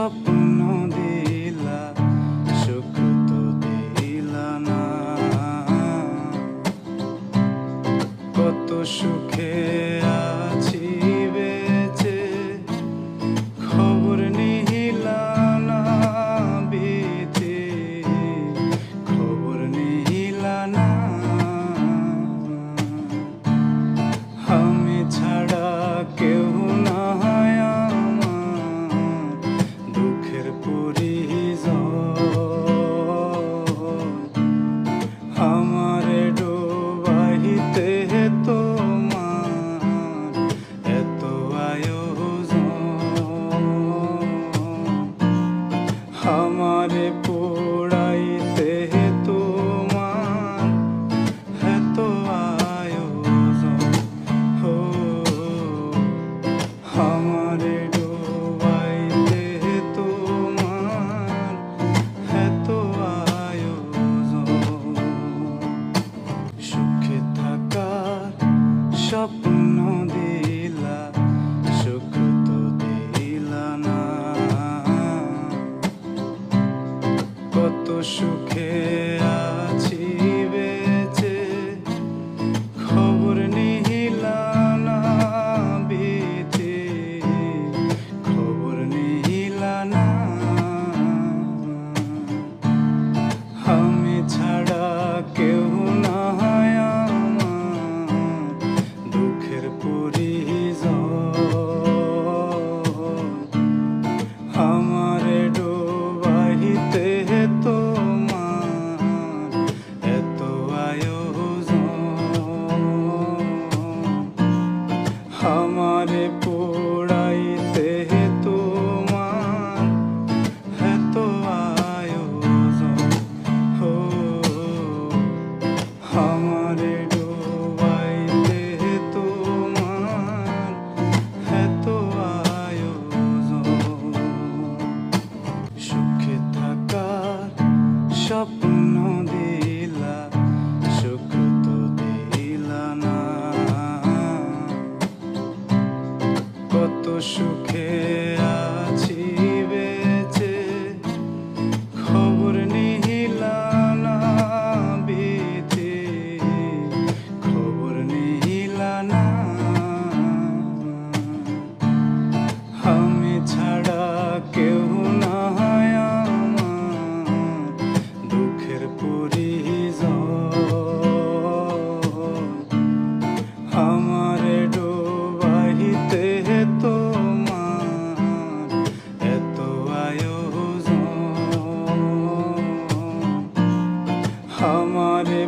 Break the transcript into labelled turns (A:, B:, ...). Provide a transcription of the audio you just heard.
A: স্বপ্ন দিলা সুখ তো দিলা না। কত সুখে আছি বেঁচে খবর নিহিলা না, বিধি খবর নিহিলা না। আমি ছাড়া কেউ না আমার দুঃখের পরিজন। আমারে ডুবাইতে তোমার এত আয়োজন, আমারে পোড়াইতে তোমার এত আয়োজন। আমারে ডুবাইতে তোমার এত আয়োজন। সুখে থাকার স্বপ্ন দিলা সুখ তো দিলা না। কত সুখে আছি বেঁচে খবর নিহিলা না, বিধি খবর নিহিলা না। আমি ছাড়া কেউ না আমার দুঃখের পরিজন। আমারে ডুবাইতে তোমার এত আয়োজন, আমারে পোড়াইতে তোমার এত আয়োজন। আমারে ডুবাইতে তোমার এত আয়োজন। সুখে থাকার স্বপ্ন দিলা সুখ তো দিলা না। কত সুখে আছি বেঁচে খবর নিহিলা না, বিধি খবর নিহিলা না। আমি ছাড়া কেউ না আমার দুঃখের পরিজন। আমারে ডুবাইতে তোমার এত আয়োজন, আমারে